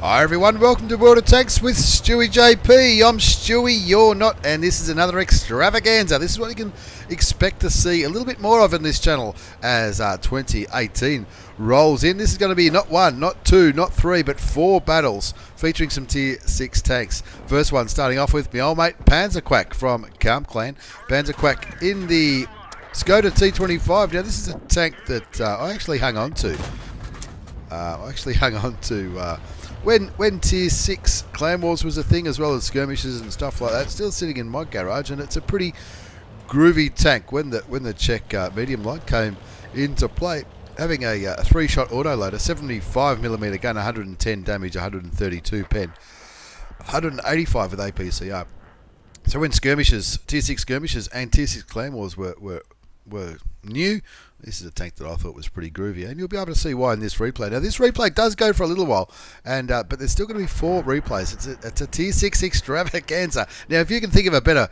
Hi everyone, welcome to World of Tanks with stewiejp. I'm Stewie, you're not, and this is another extravaganza. This is what you can expect to see a little bit more of in this channel as 2018 rolls in. This is going to be not one, not two, not three, but four battles featuring some tier 6 tanks. First one starting off with my old mate panzerquack from Calm Clan. panzerquack in the Skoda T25. Now this is a tank that I actually hung on to. When tier 6 clan wars was a thing, as well as skirmishes and stuff like that. Still sitting in my garage, and it's a pretty groovy tank. When the Czech medium light came into play, having a 3-shot autoloader, 75mm gun, 110 damage, 132 pen, 185 with APCR. So when skirmishes, tier 6 skirmishes and tier 6 clan wars were new, this is a tank that I thought was pretty groovy, and you'll be able to see why in this replay. Now this replay does go for a little while, and but there's still going to be 4 replays. It's a tier 6 extravaganza. Now if you can think of a better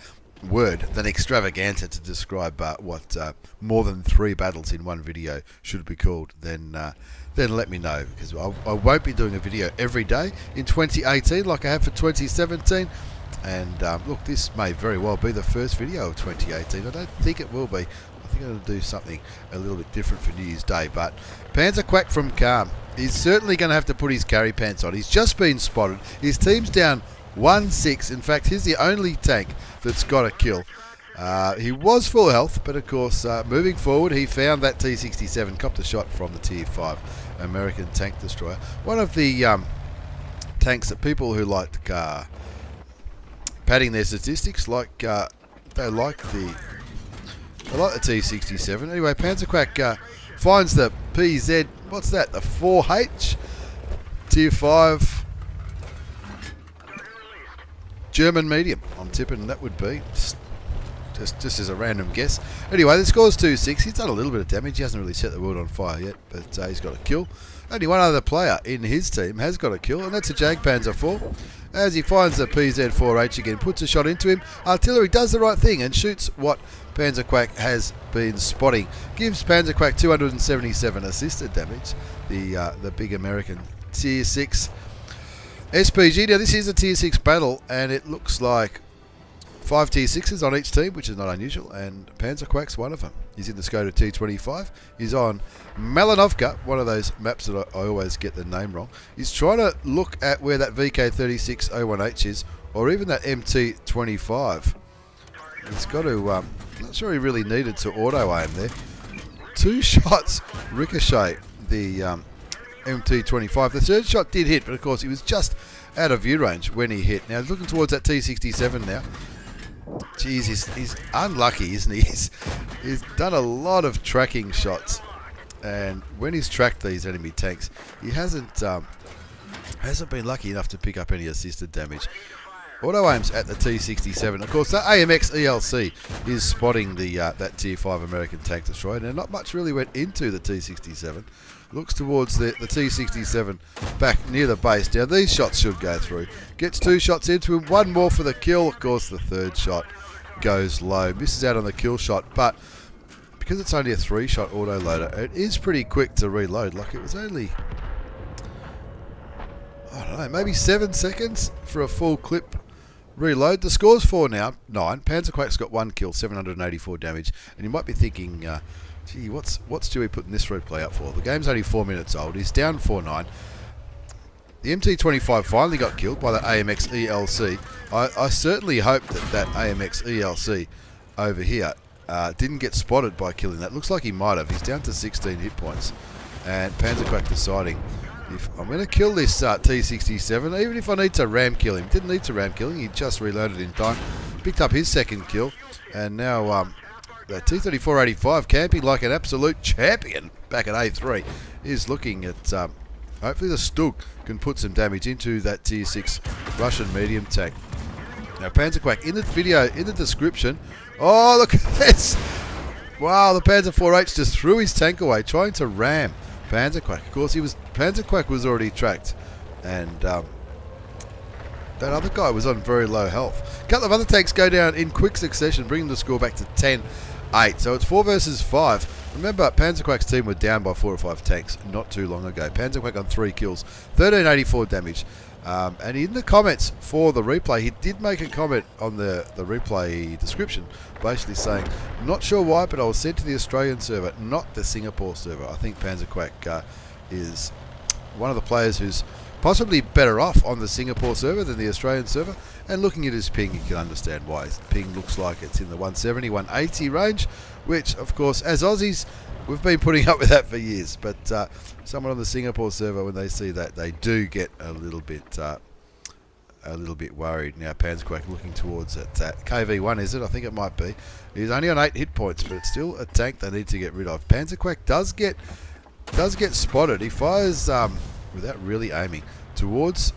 word than extravaganza to describe what more than 3 battles in one video should be called, then let me know, because I won't be doing a video every day in 2018 like I have for 2017. And look, this may very well be the first video of 2018. I don't think it will be. I think I'm going to do something a little bit different for New Year's Day. But panzerquack from Calm is certainly going to have to put his carry pants on. He's just been spotted. His team's down 1-6. In fact, he's the only tank that's got a kill. He was full health, but of course, moving forward, he found that T37, copped a shot from the tier 5 American tank destroyer. One of the tanks that people who like padding their statistics, like they like the T67. Anyway, panzerquack finds the PZ. What's that? The 4H tier 5 German medium. I'm tipping that would be just as a random guess. Anyway, the score's 2-6. He's done a little bit of damage. He hasn't really set the world on fire yet, but he's got a kill. Only one other player in his team has got a kill, and that's a Jagdpanzer 4. As he finds the PZ4H again, puts a shot into him. Artillery does the right thing and shoots what panzerquack has been spotting. Gives panzerquack 277 assisted damage. The big American tier 6 SPG. Now this is a tier 6 battle, and it looks like 5 tier 6s on each team, which is not unusual, and panzerquack's one of them. He's in the Skoda T25. He's on Malinovka, one of those maps that I always get the name wrong. He's trying to look at where that VK3601H is, or even that MT25. He's got to, not sure he really needed to auto-aim there. 2 shots ricochet the MT25. The third shot did hit, but of course he was just out of view range when he hit. Now he's looking towards that T67 now. Jeez, he's unlucky, isn't he? He's done a lot of tracking shots, and when he's tracked these enemy tanks, he hasn't been lucky enough to pick up any assisted damage. Auto aims at the T67. Of course, that AMX ELC is spotting the that tier 5 American tank destroyer. Now, not much really went into the T67. Looks towards the T67 back near the base. Now these shots should go through. Gets 2 shots into him, 1 more for the kill. Of course the third shot goes low. Misses out on the kill shot, but because it's only a 3-shot autoloader, it is pretty quick to reload. Like it was only, I don't know, maybe 7 seconds for a full clip reload. The score's 4 now, 9. panzerquack's got 1 kill, 784 damage. And you might be thinking, gee, what's Stewie putting this replay up for? The game's only 4 minutes old. He's down 4-9. The MT25 finally got killed by the AMX ELC. I certainly hope that AMX ELC over here didn't get spotted by killing that. Looks like he might have. He's down to 16 hit points. And panzerquack deciding, if I'm going to kill this T67, even if I need to ram kill him. Didn't need to ram kill him. He just reloaded in time. Picked up his second kill. And now the T3485, camping like an absolute champion back at A3, is looking at hopefully the Stug can put some damage into that tier 6 Russian medium tank. Now panzerquack in the video, in the description. Oh, look at this! Wow, the Panzer 4H just threw his tank away trying to ram panzerquack. Of course, panzerquack was already tracked, and that other guy was on very low health. A couple of other tanks go down in quick succession, bringing the score back to 10-8. So it's 4 versus 5. Remember, panzerquack's team were down by 4 or 5 tanks not too long ago. panzerquack on 3 kills, 1384 damage. And in the comments for the replay, he did make a comment on the replay description, basically saying, not sure why, but I was sent to the Australian server, not the Singapore server. I think panzerquack is one of the players who's possibly better off on the Singapore server than the Australian server. And looking at his ping, you can understand why. His ping looks like it's in the 170, 180 range, which, of course, as Aussies, we've been putting up with that for years. But someone on the Singapore server, when they see that, they do get a little bit worried. Now, panzerquack looking towards it. KV1, is it? I think it might be. He's only on 8 hit points, but it's still a tank they need to get rid of. panzerquack does get spotted. He fires without really aiming towards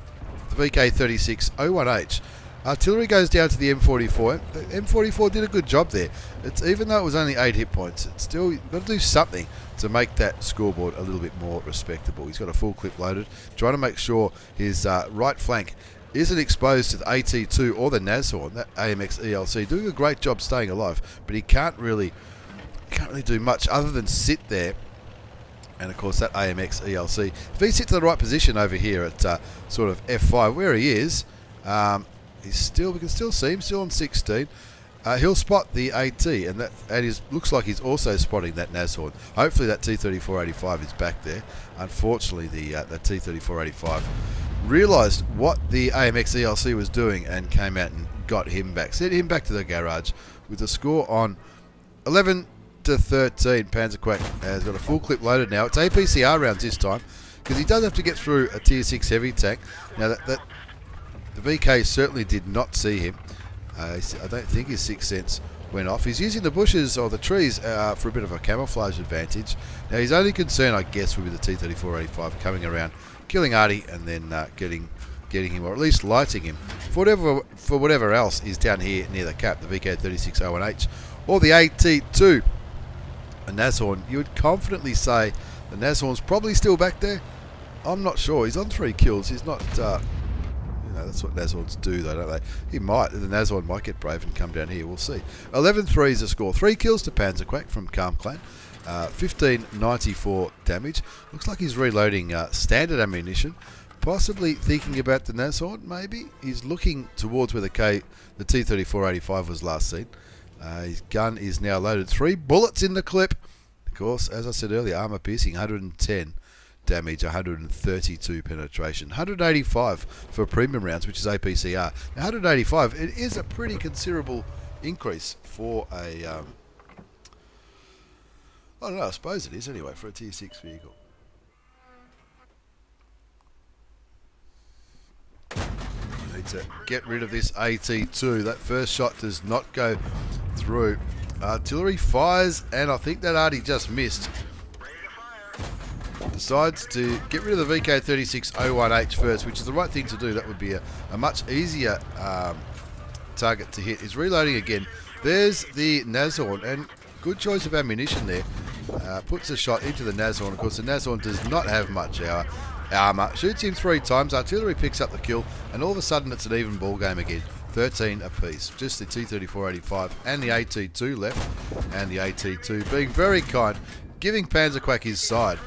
the VK36 01H. Artillery goes down to the M44. The M44 did a good job there. Even though it was only 8 hit points, it's still, you've got to do something to make that scoreboard a little bit more respectable. He's got a full clip loaded, trying to make sure his right flank isn't exposed to the AT2 or the Nashorn, that AMX ELC, doing a great job staying alive, but he can't really do much other than sit there. And of course that AMX ELC, if he sits in the right position over here at sort of F5 where he is, we can still see him, still on 16. He'll spot the AT, and he looks like he's also spotting that Nashorn. Hopefully that T3485 is back there. Unfortunately, that T3485 realised what the AMX ELC was doing and came out and got him back. Sent him back to the garage with the score on 11 to 13. panzerquack has got a full clip loaded now. It's APCR rounds this time, because he does have to get through a tier 6 heavy tank. Now the VK certainly did not see him. I don't think his sixth sense went off. He's using the bushes or the trees for a bit of a camouflage advantage. Now his only concern, I guess, would be the T3485 coming around, killing Artie, and then getting him, or at least lighting him. For whatever else is down here near the cap, the VK36 01H or the AT2. A Nashorn, you would confidently say the Nashorn's probably still back there. I'm not sure. He's on 3 kills. He's not, that's what Nashorns do though, don't they? The Nashorn might get brave and come down here. We'll see. 11-3 is the score. 3 kills to panzerquack from Calm Clan. 1594 damage. Looks like he's reloading standard ammunition. Possibly thinking about the Nashorn, maybe. He's looking towards where the T3485 was last seen. His gun is now loaded. 3 bullets in the clip. Of course, as I said earlier, armor piercing, 110 damage, 132 penetration, 185 for premium rounds, which is APCR. Now, 185, it is a pretty considerable increase for a... I don't know, I suppose it is anyway, for a tier 6 vehicle. Need to get rid of this AT2. That first shot does not go through. Artillery fires, and I think that Artie just missed. Decides to get rid of the VK36 01H first, which is the right thing to do. That would be a much easier target to hit. He's reloading again. There's the Nashorn, and good choice of ammunition there. Puts a shot into the Nashorn. Of course, the Nashorn does not have much armor. Shoots him 3 times. Artillery picks up the kill, and all of a sudden it's an even ball game again. 13 apiece. Just the T3485 and the AT2 left, and the AT2 being very kind, giving panzerquack his side.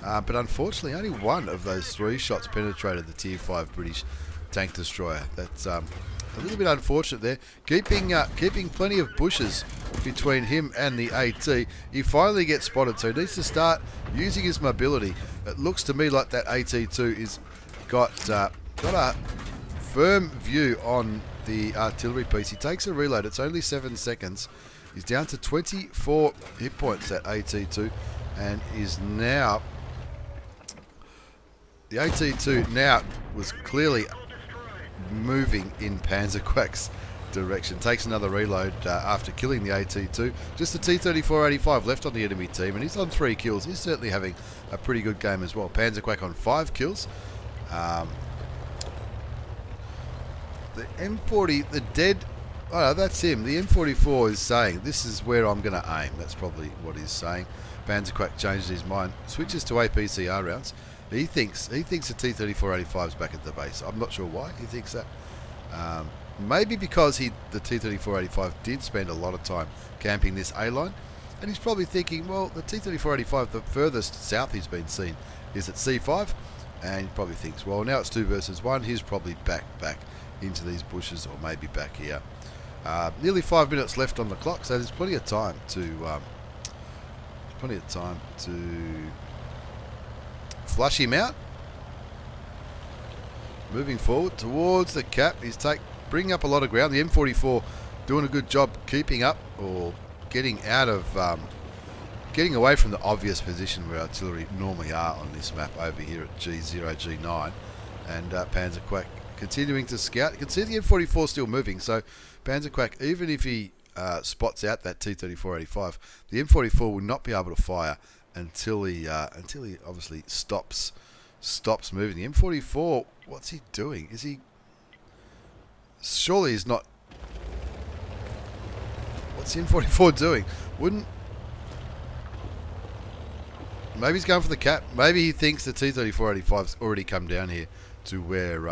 But unfortunately, only one of those 3 shots penetrated the Tier 5 British tank destroyer. That's a little bit unfortunate there. Keeping plenty of bushes between him and the AT. He finally gets spotted, so he needs to start using his mobility. It looks to me like that AT2 is got a firm view on the artillery piece. He takes a reload. It's only 7 seconds. He's down to 24 hit points, that AT2, and is now... The AT2 now was clearly moving in panzerquack's direction. Takes another reload after killing the AT2. Just the T3485 left on the enemy team, and he's on 3 kills. He's certainly having a pretty good game as well. panzerquack on 5 kills. The M40, the dead... Oh, that's him. The M44 is saying, this is where I'm going to aim. That's probably what he's saying. panzerquack changes his mind. Switches to APCR rounds. He thinks the T3485 is back at the base. I'm not sure why he thinks that. Maybe because the T3485 did spend a lot of time camping this A-line. And he's probably thinking, well, the T3485, the furthest south he's been seen is at C5. And he probably thinks, well, now it's 2 versus 1. He's probably back into these bushes, or maybe back here. Nearly 5 minutes left on the clock, so there's plenty of time to flush him out. Moving forward towards the cap, he's bringing up a lot of ground. The M44 doing a good job keeping up, or getting out of, getting away from the obvious position where artillery normally are on this map over here at G0, G9, and panzerquack continuing to scout. You can see the M44 still moving, so panzerquack, even if he spots out that T3485, the M44 will not be able to fire until he obviously stops moving. The M44, what's he doing? Is he? Surely he's not. What's the M44 doing? Maybe he's going for the cap. Maybe he thinks the T3485's already come down here to where.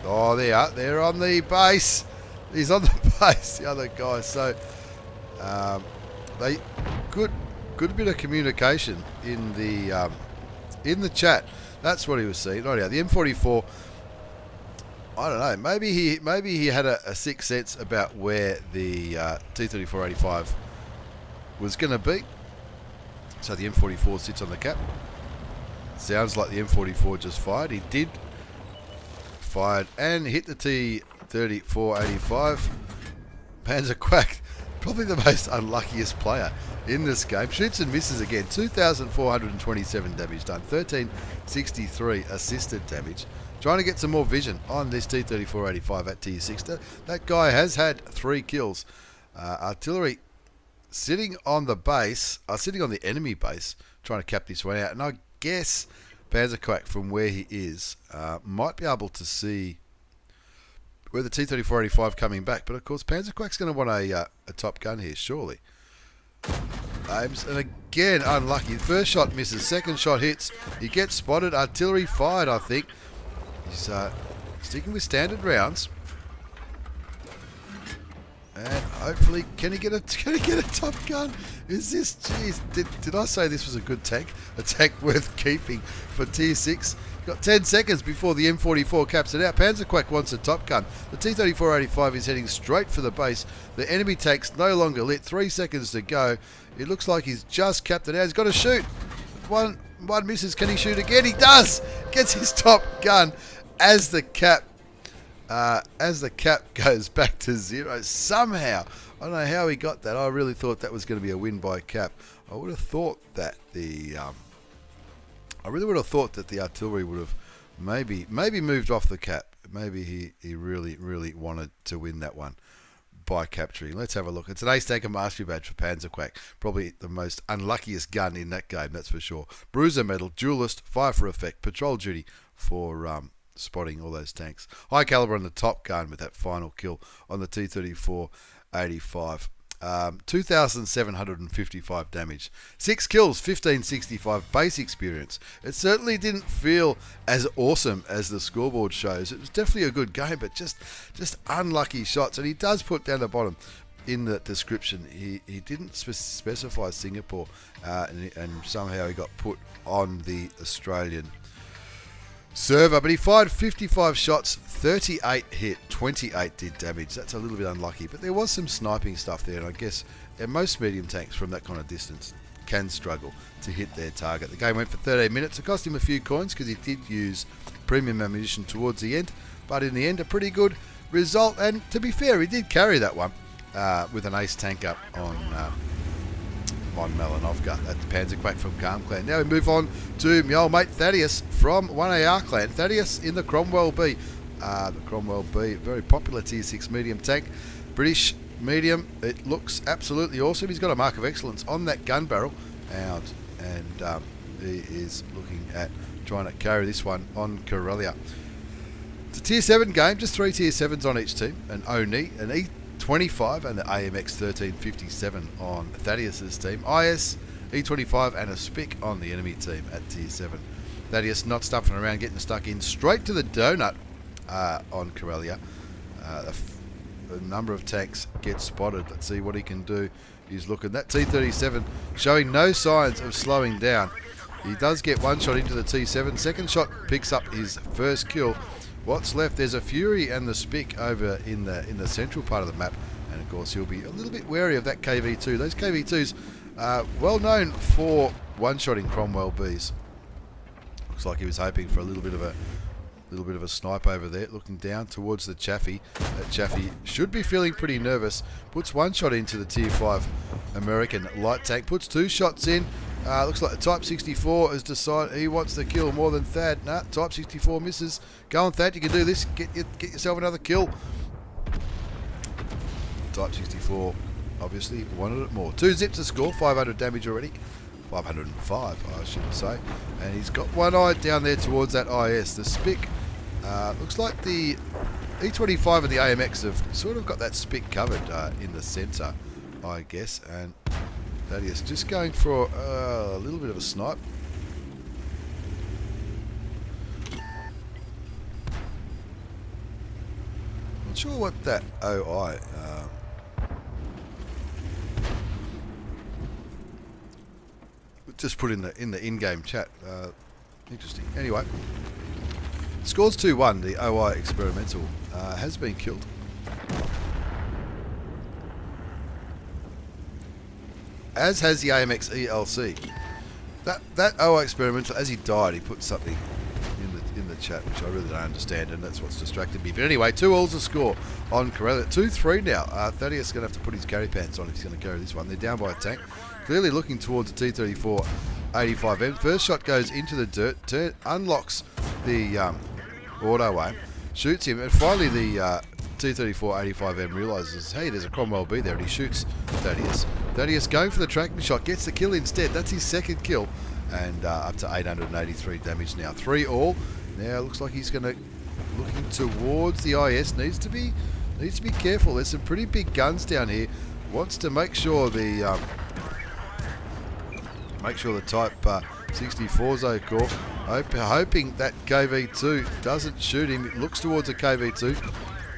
Oh, they are. They're on the base. He's on the base. The other guy. So, they good bit of communication in the chat. That's what he was seeing. Right now, the M44. I don't know. Maybe he had a sixth sense about where the T3485 was going to be. So the M44 sits on the cap. Sounds like the M44 just fired. He did. Fired and hit the T3485. panzerquack, probably the most unluckiest player in this game. Shoots and misses again. 2,427 damage done. 1,363 assisted damage. Trying to get some more vision on this T3485 at tier 6. That guy has had 3 kills. Artillery sitting on the base, sitting on the enemy base, trying to cap this one out. And I guess panzerquack, from where he is, might be able to see where the T3485 coming back. But of course, panzerquack's going to want a top gun here, surely. Aims, and again, unlucky. First shot misses, second shot hits. He gets spotted. Artillery fired, I think. He's sticking with standard rounds. And hopefully, can he get a top gun? Is this, jeez, did I say this was a good tank? A tank worth keeping for tier 6. Got 10 seconds before the M44 caps it out. panzerquack wants a top gun. The T3485 is heading straight for the base. The enemy tank's no longer lit. 3 seconds to go. It looks like he's just capped it out. He's got to shoot. One misses. Can he shoot again? He does. Gets his top gun as the cap goes back to 0 somehow. I don't know how he got that. I really thought that was going to be a win by cap. I would have thought that the artillery would have maybe moved off the cap. Maybe he really wanted to win that one by capturing. Let's have a look. It's an ace tanker mastery badge for panzerquack. Probably the most unluckiest gun in that game, that's for sure. Bruiser medal, duelist, fire for effect, patrol duty for spotting all those tanks. High caliber on the top gun with that final kill on the T3485. 2,755 damage. 6 kills, 1,565 base experience. It certainly didn't feel as awesome as the scoreboard shows. It was definitely a good game, but just unlucky shots. And he does put down the bottom in the description, he didn't specify Singapore, and somehow he got put on the Australian server, but he fired 55 shots, 38 hit, 28 did damage. That's a little bit unlucky, but there was some sniping stuff there, and I guess most medium tanks from that kind of distance can struggle to hit their target. The game went for 13 minutes. It cost him a few coins because he did use premium ammunition towards the end, but in the end, a pretty good result. And to be fair, he did carry that one with an ace tank up on Malinovka. That's panzerquack from Calm Clan. Now we move on to my old mate Thadeous from 1AR Clan. Thadeous in the Cromwell B. The Cromwell B, very popular tier 6 medium tank. British medium. It looks absolutely awesome. He's got a mark of excellence on that gun barrel out, and he is looking at trying to carry this one on Corellia. It's a tier 7 game, just 3 tier 7s on each team. An Oni, an E25 and the AMX 1357 on Thadeous's team. IS, E25 and a Spic on the enemy team at tier 7. Thadeous not stuffing around, getting stuck in straight to the donut on Corellia. A number of tanks get spotted. Let's see what he can do he's looking. That T37 showing no signs of slowing down. He does get one shot into the T7. Second shot picks up his first kill. What's left? There's a Fury and the Spick over in the central part of the map. And of course he'll be a little bit wary of that KV2. Those KV2s are well known for one-shotting Cromwell Bs. Looks like he was hoping for a little bit of a snipe over there, looking down towards the Chaffee. That Chaffee should be feeling pretty nervous. Puts one shot into the Tier 5 American light tank. Puts two shots in. Looks like the Type 64 has decided he wants the kill more than Thad. Nah, Type 64 misses. Go on, Thad, you can do this. Get yourself another kill. Type 64 obviously wanted it more. 2 zips to score, 500 damage already. 505, I should say. And he's got one eye down there towards that IS. The Spick, looks like the E25 and the AMX have sort of got that Spick covered in the centre, I guess. And Thadeous just going for a little bit of a snipe. Not sure what that OI... just put in the in-game chat. Interesting. Anyway, scores 2-1. The OI experimental has been killed. As has the AMX ELC. That OI experimental, as he died, he put something in the chat which I really don't understand, and that's what's distracted me. But anyway, 2-all to score on Corella. 2-3 now. Thadeous is going to have to put his carry pants on if he's going to carry this one. They're down by a tank. Clearly looking towards the T34 85M. First shot goes into the dirt, unlocks the auto aim, shoots him, and finally the T34 85M realises, hey, there's a Cromwell B there, and he shoots Thadeous. Thadeous going for the tracking shot, gets the kill instead. That's his second kill, and up to 883 damage now. 3-all. Now looks like he's going to looking towards the IS. Needs to be careful. There's some pretty big guns down here. Wants to make sure the Type 64's core. Hoping that KV2 doesn't shoot him. It looks towards a KV2.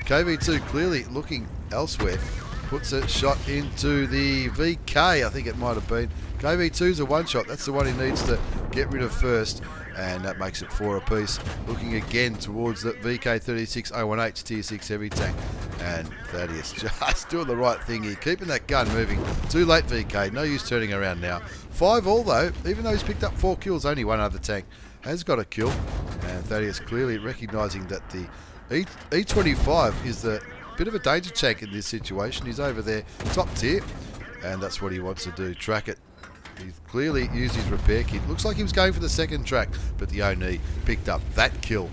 KV2 clearly looking elsewhere. Puts a shot into the VK, I think it might have been. KV2's a one shot. That's the one he needs to get rid of first. And that makes it 4 apiece. Looking again towards the VK36018 Tier 6 heavy tank. And Thadeous just doing the right thing here. Keeping that gun moving. Too late, VK. No use turning around now. 5-all though. Even though he's picked up 4 kills, only one other tank has got a kill. And Thadeous clearly recognising that the E25 is the bit of a danger tank in this situation. He's over there, top tier. And that's what he wants to do. Track it. He's clearly used his repair kit. Looks like he was going for the second track, but the Oni picked up that kill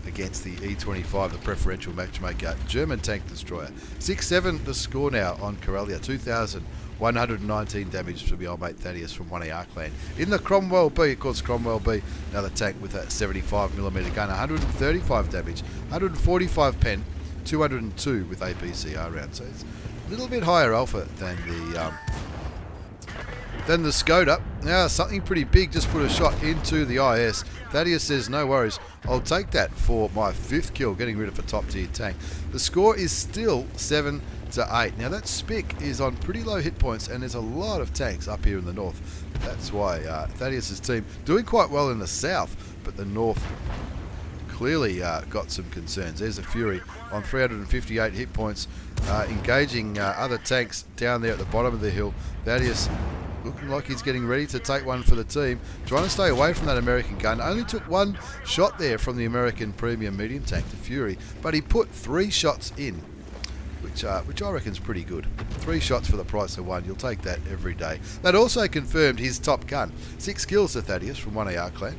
against the E25, the preferential matchmaker German tank destroyer. 6-7 the score now on Corellia. 2,119 damage from the old mate Thadeous from 1AR clan. In the Cromwell B, of course, Cromwell B, another tank with a 75mm gun, 135 damage, 145 pen, 202 with APCR rounds. So it's a little bit higher alpha than the Skoda. Now something pretty big just put a shot into the IS. Thadeous says no worries, I'll take that for my 5th kill, getting rid of a top tier tank. The score is still 7-8. Now that Spick is on pretty low hit points, and there's a lot of tanks up here in the north. That's why Thadeous' team doing quite well in the south, but the north clearly got some concerns. There's a Fury on 358 hit points, engaging other tanks down there at the bottom of the hill. Thadeous looking like he's getting ready to take one for the team. Trying to stay away from that American gun. Only took one shot there from the American premium medium tank, the Fury, but he put 3 shots in, which I reckon is pretty good. 3 shots for the price of 1. You'll take that every day. That also confirmed his top gun. 6 kills to Thadeous from 1AR clan.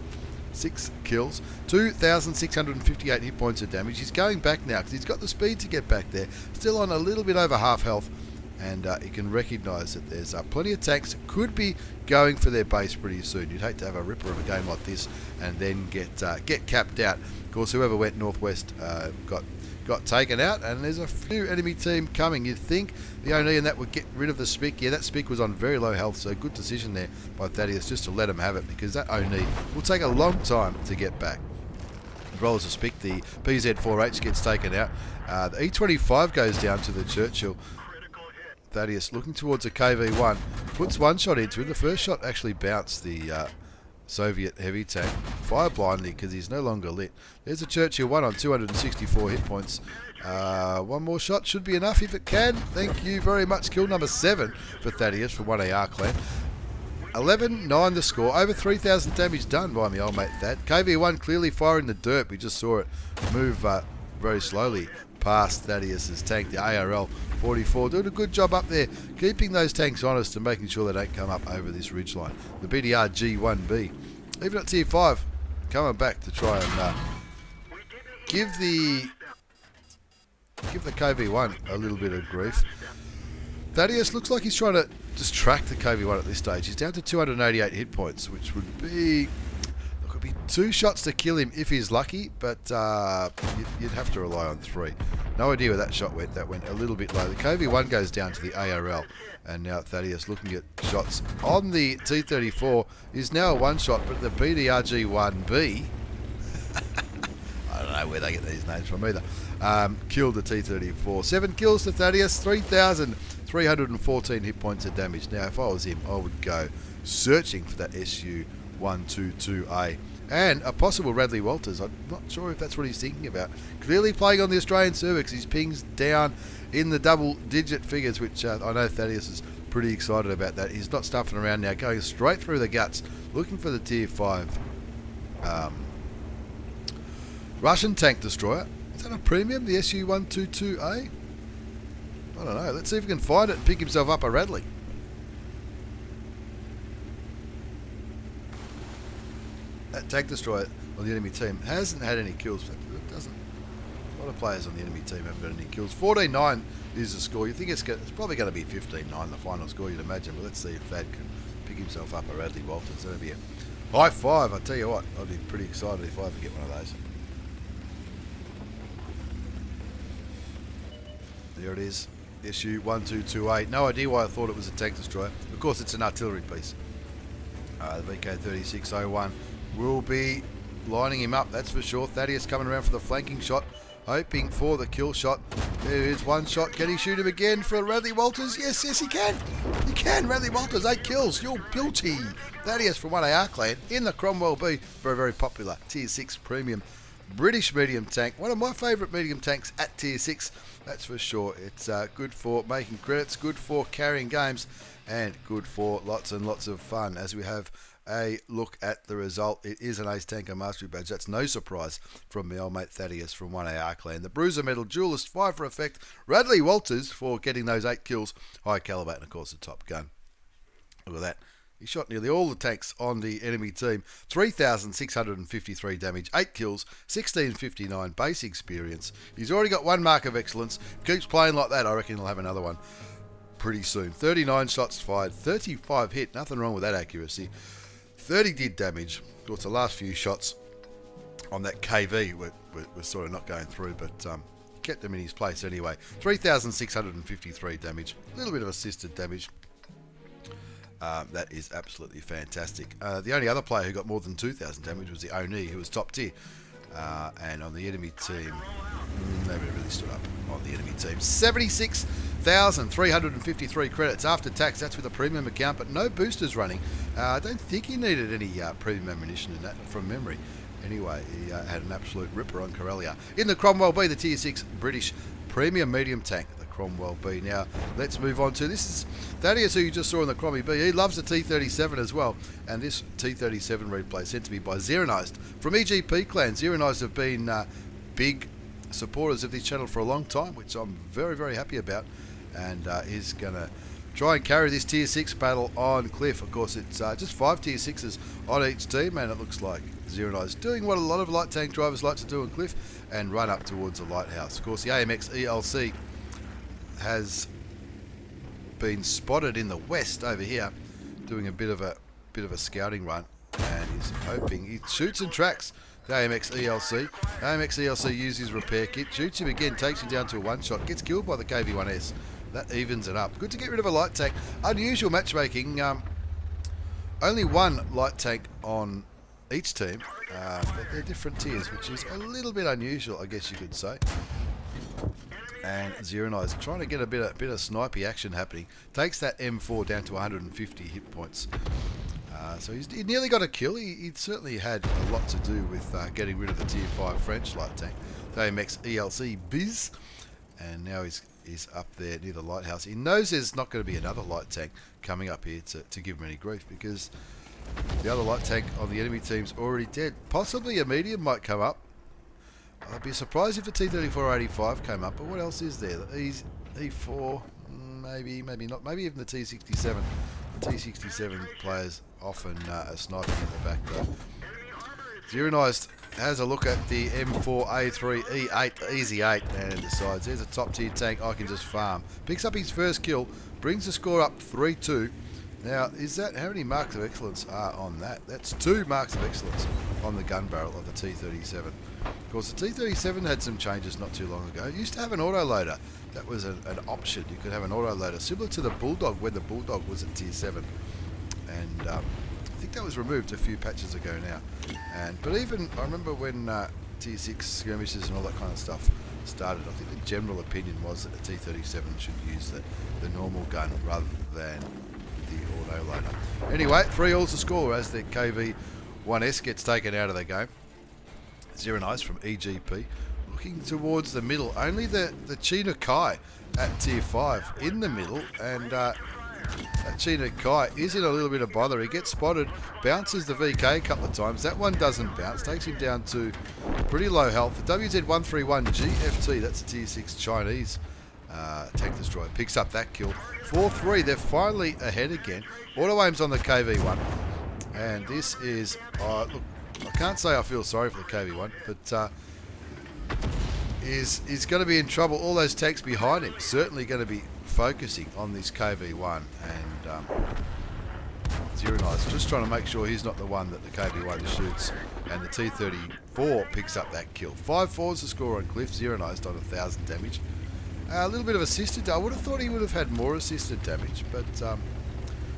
6 kills, 2,658 hit points of damage. He's going back now because he's got the speed to get back there. Still on a little bit over half health. And you can recognise that there's plenty of tanks that could be going for their base pretty soon. You'd hate to have a ripper of a game like this and then get capped out. Of course, whoever went northwest got taken out, and there's a few enemy team coming. You'd think the Oni and that would get rid of the Spick. Yeah, that Spick was on very low health, so good decision there by Thadeous just to let him have it, because that Oni will take a long time to get back. Rolls a Spick, the PZ4H gets taken out. The E25 goes down to the Churchill. Thadeous looking towards a KV1. Puts one shot into him. The first shot actually bounced the Soviet heavy tank. Fire blindly because he's no longer lit. There's a Churchill 1 on 264 hit points. One more shot should be enough if it can. Thank you very much. Kill number 7 for Thadeous from 1AR clan. 11-9 the score. Over 3,000 damage done by my old mate Thad. KV1 clearly firing the DERP. We just saw it move very slowly past Thadeous's tank, the ARL 44. Doing a good job up there, keeping those tanks honest and making sure they don't come up over this ridgeline. The BDR G1B, even at tier 5, coming back to try and give the KV1 a little bit of grief. Thadeous looks like he's trying to distract the KV1 at this stage. He's down to 288 hit points, which would be 2 shots to kill him if he's lucky, but you'd have to rely on 3. No idea where that shot went. That went a little bit low. The KV1 goes down to the ARL, and now Thadeous looking at shots on the T34 is now a 1 shot, but the BDRG1B, I don't know where they get these names from either, killed the T34. 7 kills to Thadeous, 3,314 hit points of damage. Now, if I was him, I would go searching for that SU-122A. And a possible Radley Walters. I'm not sure if that's what he's thinking about. Clearly playing on the Australian server because his ping's down in the double-digit figures, which I know Thadeous is pretty excited about that. He's not stuffing around now, going straight through the guts, looking for the tier 5 Russian tank destroyer. Is that a premium, the SU-122A? I don't know. Let's see if we can find it and pick himself up a Radley. That tank destroyer on the enemy team hasn't had any kills. It doesn't. A lot of players on the enemy team haven't got any kills. 14-9 is the score. You think it's probably going to be 15-9, the final score, you'd imagine. But let's see if Thad can pick himself up a Radley Walters. That'll be a high 5. I tell you what, I'd be pretty excited if I ever get one of those. There it is, SU-1228. No idea why I thought it was a tank destroyer. Of course, it's an artillery piece. The VK3601 will be lining him up, that's for sure. Thadeous coming around for the flanking shot, hoping for the kill shot. There is 1 shot. Can he shoot him again for Radley Walters? Yes, yes, he can. He can. Radley Walters, 8 kills. You're guilty. Thadeous from 1AR clan in the Cromwell B. Very, very popular tier 6 premium British medium tank. One of my favourite medium tanks at tier 6, that's for sure. It's good for making credits, good for carrying games, and good for lots and lots of fun. As we have a look at the result, it is an Ace Tanker Mastery Badge. That's no surprise from my old mate Thadeous from 1AR clan. The Bruiser Medal Duelist, 5 for effect. Radley Walters for getting those 8 kills. High caliber, and of course the Top Gun. Look at that. He shot nearly all the tanks on the enemy team. 3,653 damage, 8 kills, 1,659 base experience. He's already got 1 mark of excellence. Keeps playing like that, I reckon he'll have another one pretty soon. 39 shots fired, 35 hit. Nothing wrong with that accuracy. 30 did damage. Of course, the last few shots on that KV were sort of not going through, but kept them in his place anyway. 3,653 damage. A little bit of assisted damage. That is absolutely fantastic. The only other player who got more than 2,000 damage was the Oni, who was top tier. And on the enemy team, nobody really stood up on the enemy team. 76,353 credits after tax. That's with a premium account, but no boosters running. I don't think he needed any premium ammunition in that from memory. Anyway, he had an absolute ripper on Corellia. In the Cromwell B, the tier 6 British premium medium tank, the Cromwell B. Now, let's move on to, this is Thadeous, who you just saw in the Crommy B. He loves the T37 as well, and this T37 replay sent to me by Zeronized from EGP clan. Zeronized have been big supporters of this channel for a long time, which I'm very, very happy about, and is going to try and carry this tier 6 battle on Cliff. Of course, it's just 5 tier 6s on each team, and it looks like Zeronized doing what a lot of light tank drivers like to do on Cliff, and run up towards the lighthouse. Of course, the AMX ELC has been spotted in the west over here, doing a bit of a scouting run, and he's hoping he shoots and tracks the AMX ELC. AMX ELC uses his repair kit, shoots him again, takes him down to a 1 shot, gets killed by the KV1S. That evens it up. Good to get rid of a light tank. Unusual matchmaking. Only 1 light tank on each team, but they're different tiers, which is a little bit unusual, I guess you could say. And zeronized, trying to get a bit of snipey action happening. Takes that M4 down to 150 hit points. So he nearly got a kill. He certainly had a lot to do with getting rid of the Tier 5 French light tank. AMX ELC Biz. And now he's up there near the lighthouse. He knows there's not going to be another light tank coming up here to give him any grief, because the other light tank on the enemy team's already dead. Possibly a medium might come up. I'd be surprised if the T3485 came up, but what else is there? The E4, maybe not. Maybe even the T67. The T67 players often are sniping in the back though. Zeronized has a look at the M4A3 E8, Easy 8, and decides there's a top tier tank I can just farm. Picks up his first kill, brings the score up 3-2. Now, is that how many marks of excellence are on that? That's 2 marks of excellence on the gun barrel of the T37. Of course, the T37 had some changes not too long ago. It used to have an autoloader. That was an option. You could have an autoloader, similar to the Bulldog, when the Bulldog was at Tier 7. And I think that was removed a few patches ago now. But even, I remember when Tier 6 skirmishes and all that kind of stuff started, I think the general opinion was that the T37 should use the normal gun rather than the autoloader. Anyway, 3-all's the score as the KV1S gets taken out of the game. Zeronized from EGP, looking towards the middle. Only the China Kai at Tier 5 in the middle, and that China Kai is in a little bit of bother. He gets spotted, bounces the VK a couple of times. That one doesn't bounce, takes him down to pretty low health. The WZ131 GFT, that's a Tier 6 Chinese tank destroyer, picks up that kill. 4-3, they're finally ahead again. Auto aims on the KV1, and this is, look, I can't say I feel sorry for the KV1, but is going to be in trouble. All those tanks behind him certainly going to be focusing on this KV1, and Zeronized just trying to make sure he's not the one that the KV1 shoots, and the T34 picks up that kill. 5-4's the score on Cliff. Zeronized on 1,000 damage. A little bit of assisted. I would have thought he would have had more assisted damage, but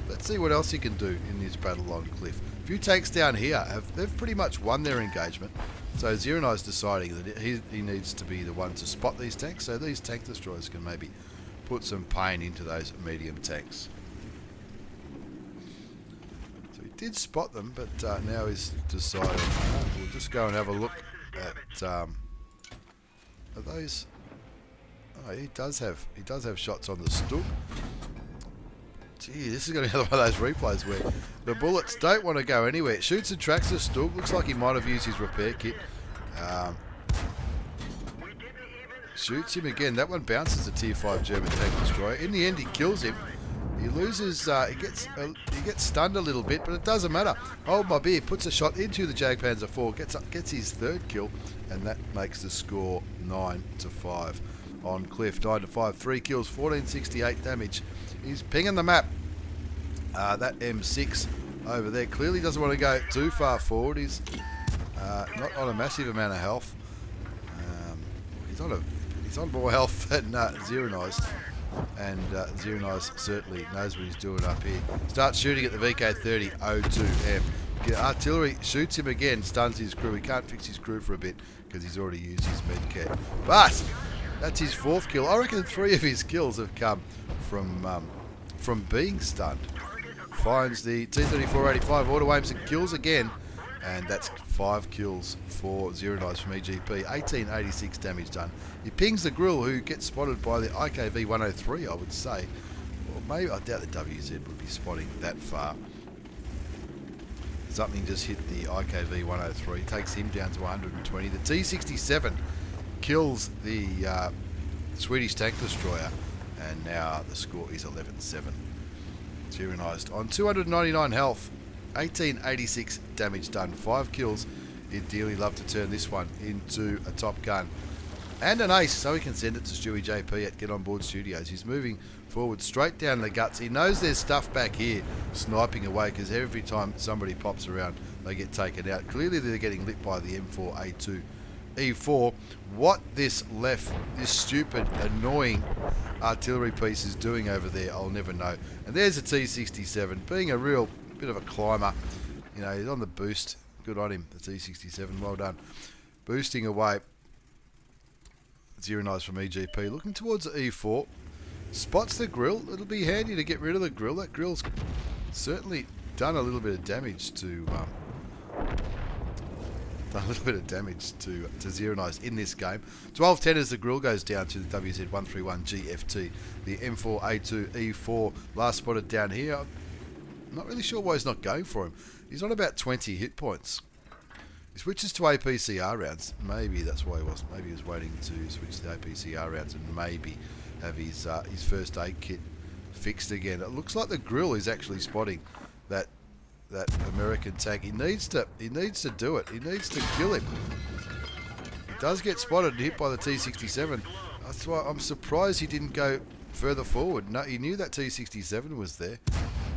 let's see what else he can do in this battle on Cliff. A few tanks down here, they've pretty much won their engagement. So Zeronized deciding that he needs to be the one to spot these tanks, so these tank destroyers can maybe put some pain into those medium tanks. So he did spot them, but now he's decided we'll just go and have a look at are those. Oh, he does have shots on the stoop. Gee, this is going to be one of those replays where the bullets don't want to go anywhere. It shoots and tracks the stoop. Looks like he might have used his repair kit. Shoots him again. That one bounces the Tier 5 German tank destroyer. In the end, he kills him. He loses. He gets stunned a little bit, but it doesn't matter. Mah Beer puts a shot into the Jagdpanzer 4. Gets his 3rd kill, and that makes the score 9-5 on Cliff. 9-5. 3 kills, 1468 damage. He's pinging the map. That M6 over there clearly doesn't want to go too far forward. He's not on a massive amount of health. He's on more health than Zeronized, and Zeronized certainly knows what he's doing up here. Starts shooting at the VK30 O2M. Artillery shoots him again, stuns his crew. He can't fix his crew for a bit because he's already used his medkit. But that's his 4th kill. I reckon 3 of his kills have come from being stunned. Finds the T3485, auto aims and kills again, and that's 5 kills for Zeronized from EGP. 1886 damage done. He pings the grill, who gets spotted by the IKV 103, I would say. Or maybe, I doubt the WZ would be spotting that far. Something just hit the IKV 103, takes him down to 120. The T67 kills the Swedish tank destroyer, and now the score is 11-7. Zeronized on 299 health, 1886 damage done, 5 kills. He'd dearly love to turn this one into a top gun and an ace, so he can send it to stewiejp at Get On Board Studios. He's moving forward straight down the guts. He knows there's stuff back here sniping away, because every time somebody pops around they get taken out. Clearly they're getting lit by the M4A2 E4. What this stupid, annoying artillery piece is doing over there, I'll never know. And there's a T67 being a real bit of a climber. You know, he's on the boost. Good on him, the T67. Well done. Boosting away. zeronized from EGP, looking towards the E4. Spots the grill. It'll be handy to get rid of the grill. That grill's certainly done a little bit of damage to zeronized in this game. 12-10 as the grill goes down to the WZ131 GFT. The M4A2 E4 last spotted down here. I'm not really sure why he's not going for him. He's on about 20 hit points. He switches to APCR rounds. Maybe that's why he wasn't. Maybe he was waiting to switch to the APCR rounds and maybe have his first aid kit fixed again. It looks like the grill is actually spotting that American tank. He needs to do it. He needs to kill him. He does get spotted and hit by the T37. That's why I'm surprised he didn't go further forward. No, he knew that T67 was there.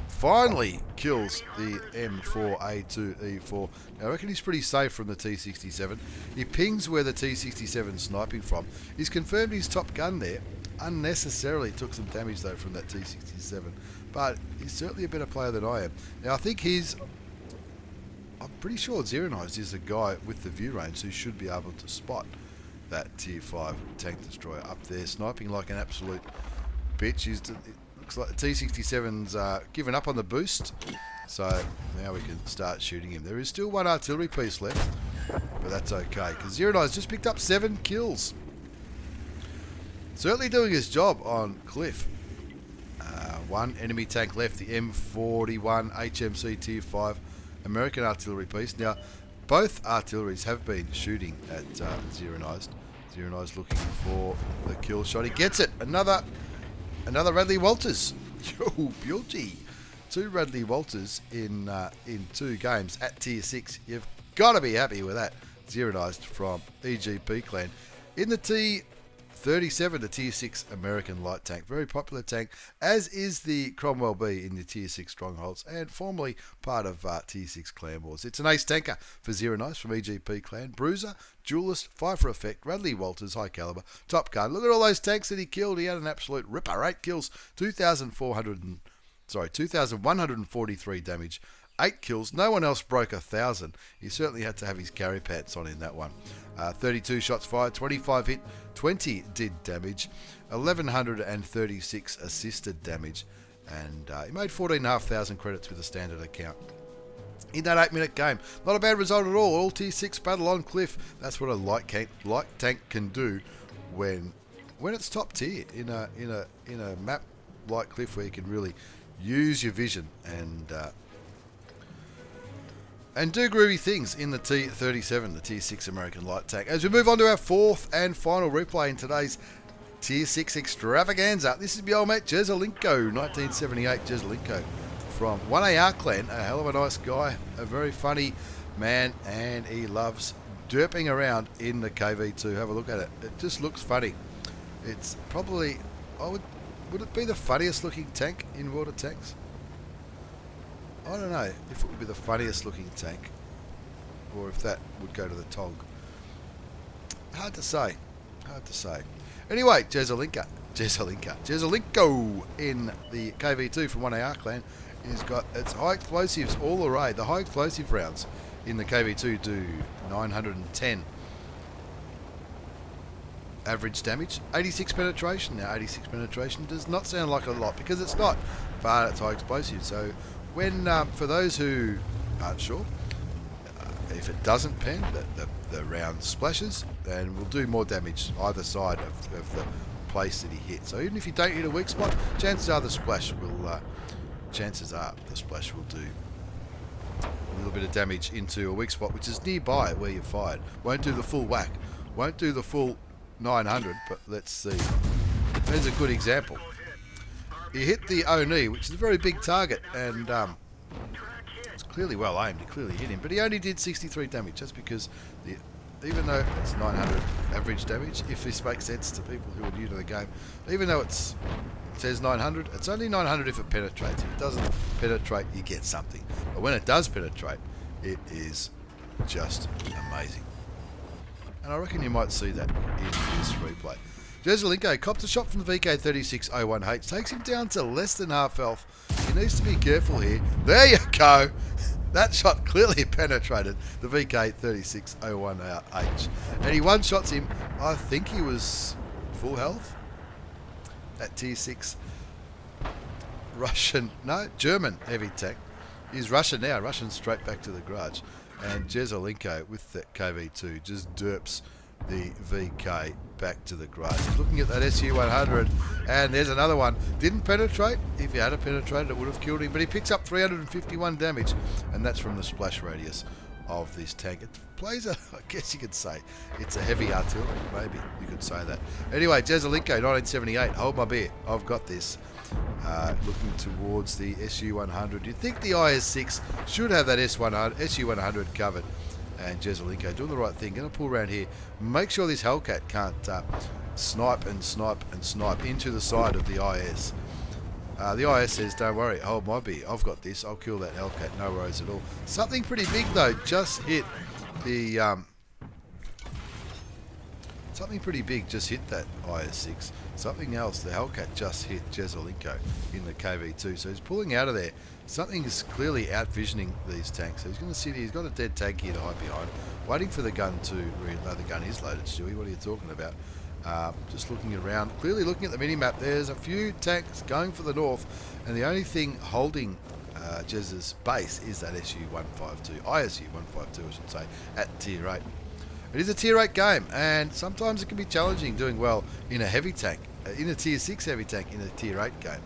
Finally kills the M4A2 E4. Now I reckon he's pretty safe from the T67. He pings where the T67 is sniping from. He's confirmed his top gun there. Unnecessarily took some damage though from that T67. But he's certainly a better player than I am. Now I think I'm pretty sure zeronized is a guy with the view range who should be able to spot that tier 5 tank destroyer up there, sniping like an absolute bitch. Looks like the T67's given up on the boost, so now we can start shooting him. There is still one artillery piece left, but that's okay, because zeronized just picked up 7 kills. Certainly doing his job on Cliff. One enemy tank left, the M41 HMC tier 5 American artillery piece. Now, both artilleries have been shooting at zeronized. Zeronized looking for the kill shot. He gets it. Another Radley Walters. Yo, beauty. 2 Radley Walters in 2 games at tier 6. You've got to be happy with that. Zeronized from EGP clan. In the T37, the tier 6 American light tank. Very popular tank, as is the Cromwell B in the tier 6 strongholds, and formerly part of tier 6 clan wars. It's an ace tanker for zeronized from EGP clan. Bruiser, duelist, fire for effect, Radley Walters, high caliber, top gun. Look at all those tanks that he killed. He had an absolute ripper. 8 kills, 2,143 damage. 8 kills. No one else broke 1,000. He certainly had to have his carry pants on in that one. 32 shots fired, 25 hit, 20 did damage, 1,136 assisted damage, and he made 14,500 credits with a standard account. In that 8-minute game, not a bad result at all. All tier 6 battle on Cliff. That's what a light tank can do when it's top tier in a map like Cliff, where you can really use your vision and do groovy things in the T37, the tier 6 American light tank. As we move on to our 4th and final replay in today's tier 6 extravaganza, this is my old mate Jezza, 1978 Jezza from 1AR clan. A hell of a nice guy, a very funny man, and he loves derping around in the KV2. Have a look at it. It just looks funny. It's probably, would it be the funniest looking tank in World of Tanks? I don't know if it would be the funniest looking tank, or if that would go to the TOG. Hard to say. Anyway, Jezza in the KV2 from 1AR clan has got its high explosives all array. The high explosive rounds in the KV2 do 910 average damage, 86 penetration. Now 86 penetration does not sound like a lot, because it's not, but it's high explosive. So when, for those who aren't sure, if it doesn't pen, the round splashes and will do more damage either side of the place that he hit. So even if you don't hit a weak spot, chances are the splash will do a little bit of damage into a weak spot, which is nearby where you fired. Won't do the full whack, won't do the full 900, but let's see. There's a good example. He hit the Oni, which is a very big target, and it's clearly well aimed. He clearly hit him, but he only did 63 damage. That's because, even though it's 900 average damage, if this makes sense to people who are new to the game, even though it says 900, it's only 900 if it penetrates. If it doesn't penetrate, you get something. But when it does penetrate, it is just amazing. And I reckon you might see that in this replay. Jezza copped a shot from the VK3601H, takes him down to less than half health. He needs to be careful here. There you go. That shot clearly penetrated the VK3601H. And he one-shots him. I think he was full health. That tier 6 German heavy tank is Russian now. Russian straight back to the garage. And Jezza with that KV2 just derps the VK back to the garage. He's looking at that SU-100, and there's another one. Didn't penetrate. If he had penetrated, it would have killed him, but he picks up 351 damage, and that's from the splash radius of this tank. It plays I guess you could say, it's a heavy artillery. Maybe you could say that. Anyway, Jezza 1978. Hold my beer. I've got this. Looking towards the SU-100. You'd think the IS-6 should have that SU-100 covered. And Jezza doing the right thing. Going to pull around here. Make sure this Hellcat can't snipe into the side of the IS. The IS says, don't worry, hold my beer. I've got this. I'll kill that Hellcat. No worries at all. Something pretty big, though, just hit the... Something pretty big just hit that IS-6. Something else, the Hellcat just hit Jezza in the KV2. So he's pulling out of there. Something is clearly out-visioning these tanks. So he's going to sit here. He's got a dead tank here to hide behind. Waiting for the gun to reload. The gun is loaded, Stewie. What are you talking about? Just looking around. Clearly looking at the mini-map. There's a few tanks going for the north. And the only thing holding Jezza's base is that SU-152. ISU-152, I should say, at Tier 8. It is a Tier 8 game, and sometimes it can be challenging doing well in a heavy tank, in a Tier 6 heavy tank in a Tier 8 game.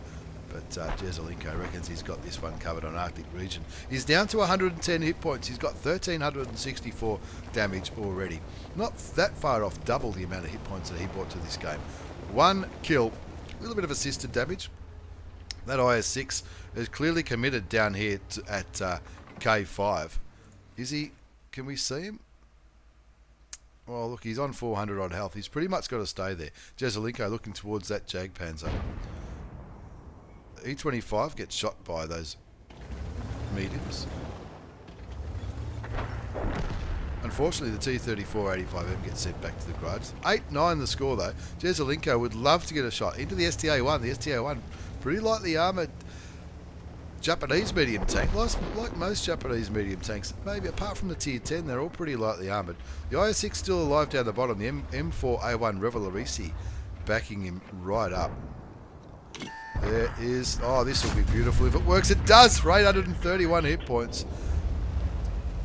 But Jezza reckons he's got this one covered on Arctic region. He's down to 110 hit points. He's got 1,364 damage already. Not that far off double the amount of hit points that he brought to this game. One kill, a little bit of assisted damage. That IS-6 is clearly committed down here at K5. Is he? Can we see him? Well, look, he's on 400 odd health. He's pretty much got to stay there. Jezza looking towards that Panzer. E25 gets shot by those mediums. Unfortunately, the T34 85M gets sent back to the garage. 8-9 the score, though. Jezza would love to get a shot into the STA-1. The STA-1, pretty lightly armoured Japanese medium tank, like most Japanese medium tanks, maybe apart from the Tier 10, they're all pretty lightly armoured. The IS-6 still alive down the bottom, the M4A1 Revelarisi backing him right up. There is, oh, this will be beautiful if it works. It does, for 831 hit points.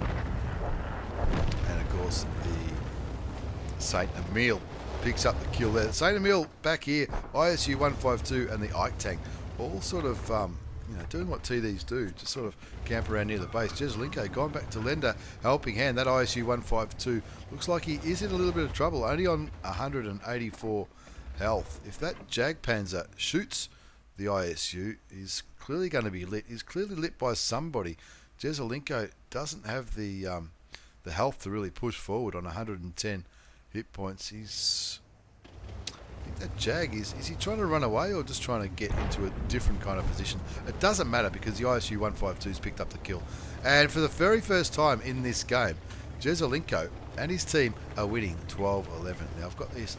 And of course, the Saint Emile picks up the kill there. Saint Emile back here, ISU-152 and the Ike tank, all sort of... doing what TDs do, just sort of camp around near the base. Jezza gone back to lender, helping hand. That ISU-152 looks like he is in a little bit of trouble, only on 184 health. If that Panzer shoots the ISU, he's clearly going to be lit. He's clearly lit by somebody. Jezza doesn't have the health to really push forward on 110 hit points. He's... I think that Jag is he trying to run away or just trying to get into a different kind of position? It doesn't matter because the ISU-152's picked up the kill. And for the very first time in this game, Jezza and his team are winning 12-11. Now I've got this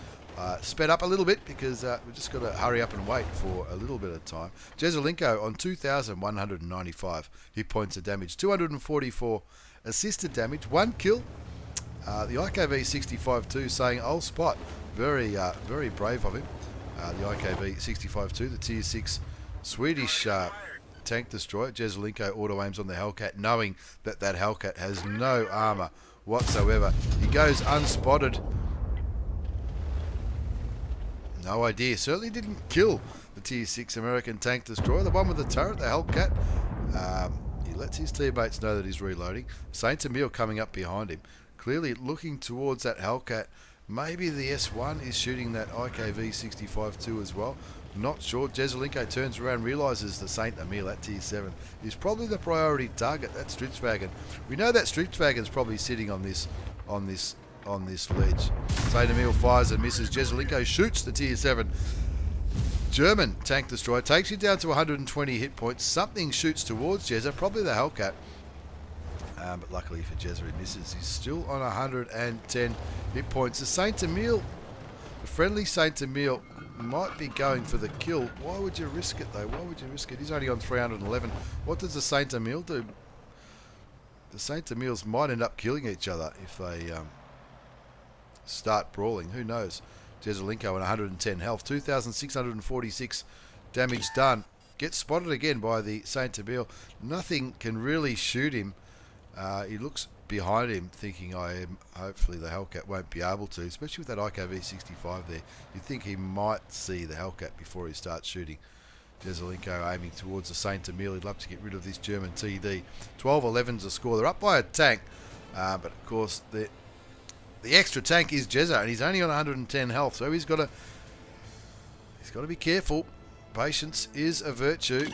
sped up a little bit because we've just got to hurry up and wait for a little bit of time. Jezza on 2,195 hit points of damage, 244 assisted damage, 1 kill. The IKV-65-2 saying, "I'll spot." Very brave of him. The IKV-65-2, the Tier 6 Swedish tank destroyer. Jezza auto aims on the Hellcat, knowing that Hellcat has no armour whatsoever. He goes unspotted. No idea. Certainly didn't kill the Tier 6 American tank destroyer. The one with the turret, the Hellcat. He lets his teammates know that he's reloading. Saint Emile coming up behind him. Clearly looking towards that Hellcat. Maybe the S1 is shooting that IKV-65-2 as well. Not sure. Jezza turns around, realises the Saint Emile at Tier 7 is probably the priority target. That Stritzwagen. We know that Stritzwagen's probably sitting on this ledge. Saint Emile fires and misses. Jezza shoots the Tier 7 German tank destroyer. Takes you down to 120 hit points. Something shoots towards Jezza, probably the Hellcat. But luckily for Jezza, he misses. He's still on 110 hit points. The Saint Emile, the friendly Saint Emile, might be going for the kill. Why would you risk it, though? Why would you risk it? He's only on 311. What does the Saint Emile do? The Saint Emiles might end up killing each other if they start brawling. Who knows? Jezza on 110 health, 2,646 damage done. Gets spotted again by the Saint Emile. Nothing can really shoot him. He looks behind him thinking, hopefully the Hellcat won't be able to, especially with that IKV65 there. You'd think he might see the Hellcat before he starts shooting. Jezza aiming towards the Saint Emile. He'd love to get rid of this German TD. 12-11's a score. They're up by a tank, but of course the extra tank is Jezza, and he's only on 110 health, so he's got to be careful. Patience is a virtue.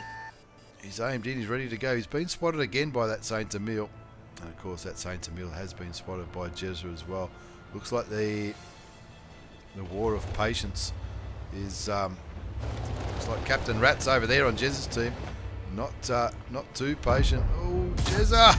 He's aimed in, he's ready to go. He's been spotted again by that Saint Emile. And of course that Saint Emile has been spotted by Jezza as well. Looks like the war of patience is looks like Captain Rat's over there on Jezza's team. Not too patient. Oh, Jezza!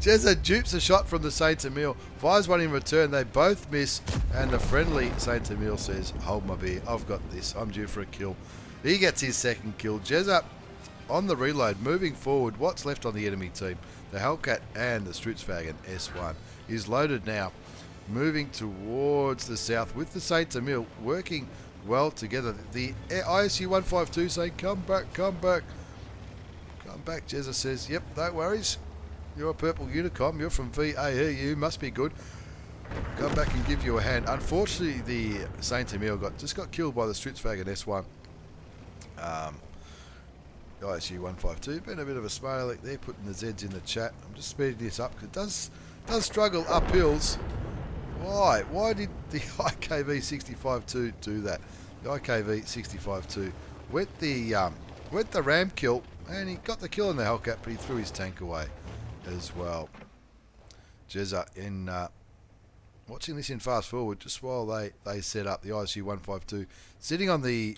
Jezza dupes a shot from the Saint Emile, fires one in return, they both miss, and the friendly Saint Emile says, hold my beer, I've got this, I'm due for a kill. He gets his second kill. Jezza on the reload, moving forward. What's left on the enemy team? The Hellcat and the Stutzwagen S1 is loaded now, moving towards the south with the Saint Emile working well together. The ISU 152 saying, come back, come back. Come back, Jezza says, yep, no worries. You're a purple Unicom, you're from VAE, you must be good. Come back and give you a hand. Unfortunately, the Saint Emile just got killed by the Stutzwagen S1. ISU 152, been a bit of a smile there, putting the Zs in the chat. I'm just speeding this up because it does struggle up hills. Why? Why did the IKV-65-2 do that? The IKV-65-2 went the ram kill, and he got the kill in the Hellcat, but he threw his tank away as well. Jezza in watching this in fast forward just while they set up. The ISU 152 sitting on the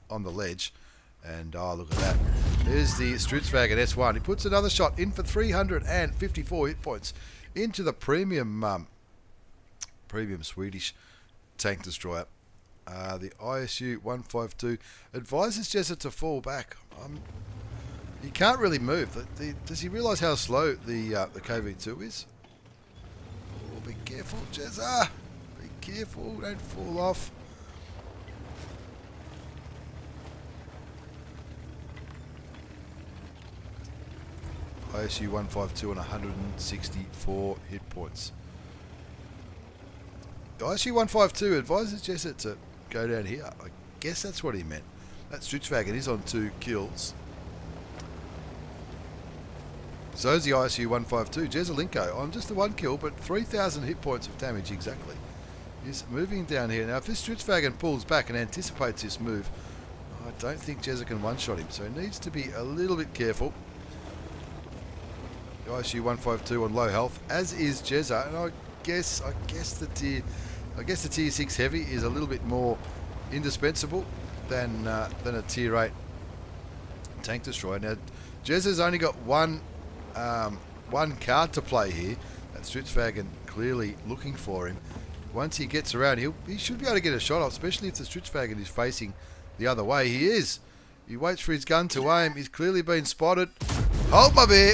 ledge, and oh, look at that, there's the Stutzwagen S1. He puts another shot in for 354 hit points into the premium Swedish tank destroyer. The ISU 152 advises Jezza to fall back. He can't really move. Does he realise how slow the KV2 is? Oh, be careful, Jezza. Be careful. Don't fall off. ISU 152 on 164 hit points. The ISU 152 advises Jezza to go down here. I guess that's what he meant. That Stutzwagen is on 2 kills. So is the ISU 152. Jezza on just the 1 kill, but 3,000 hit points of damage exactly. He's moving down here. Now, if this Stutzwagen pulls back and anticipates this move, I don't think Jezza can one-shot him, so he needs to be a little bit careful. The ISU 152 on low health, as is Jezza, and I guess the tier 6 heavy is a little bit more indispensable than a tier 8 tank destroyer. Now, Jezza's only got one card to play here. That Stutzwagen clearly looking for him. Once he gets around, he should be able to get a shot off, especially if the Stutzwagen is facing the other way. He is. He waits for his gun to aim. He's clearly been spotted. Hold my beer.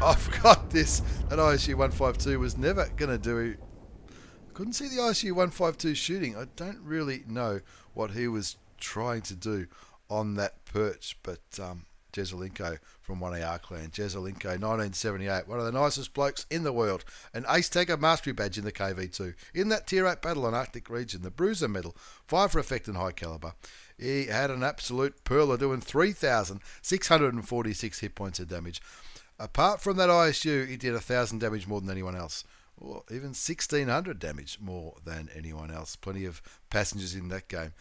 I've got this. That ISU 152 was never going to do. Couldn't see the ISU 152 shooting. I don't really know what he was trying to do on that perch, but Jezza from 1AR clan. Jezza 1978, one of the nicest blokes in the world. An Ace Tanker Mastery Badge in the KV2. In that Tier 8 battle on Arctic region, the Bruiser Medal, 5 for effect and high caliber. He had an absolute pearler doing 3,646 hit points of damage. Apart from that ISU, he did 1,000 damage more than anyone else. Or even 1,600 damage more than anyone else. Plenty of passengers in that game.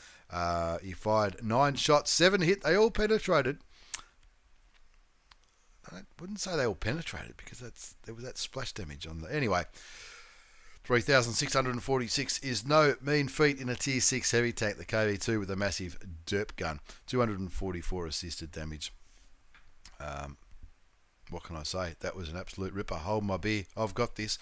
He fired 9 shots, 7 hit. They all penetrated. I wouldn't say they all penetrated because there was that splash damage on the... Anyway, 3,646 is no mean feat in a Tier 6 heavy tank, the KV2 with a massive DERP gun. 244 assisted damage. What can I say? That was an absolute ripper. Hold my beer. I've got this.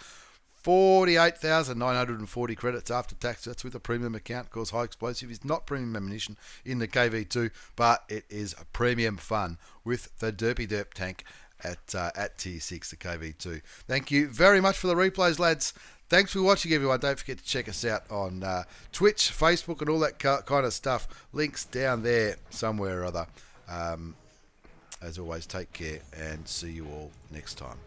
48,940 credits after tax. That's with a premium account. Of course, high explosive is not premium ammunition in the KV2, but it is a premium fun with the Derpy Derp tank at T6 the KV2. Thank you very much for the replays, lads. Thanks for watching, everyone. Don't forget to check us out on Twitch, Facebook, and all that kind of stuff. Links down there somewhere or other. As always, take care and see you all next time.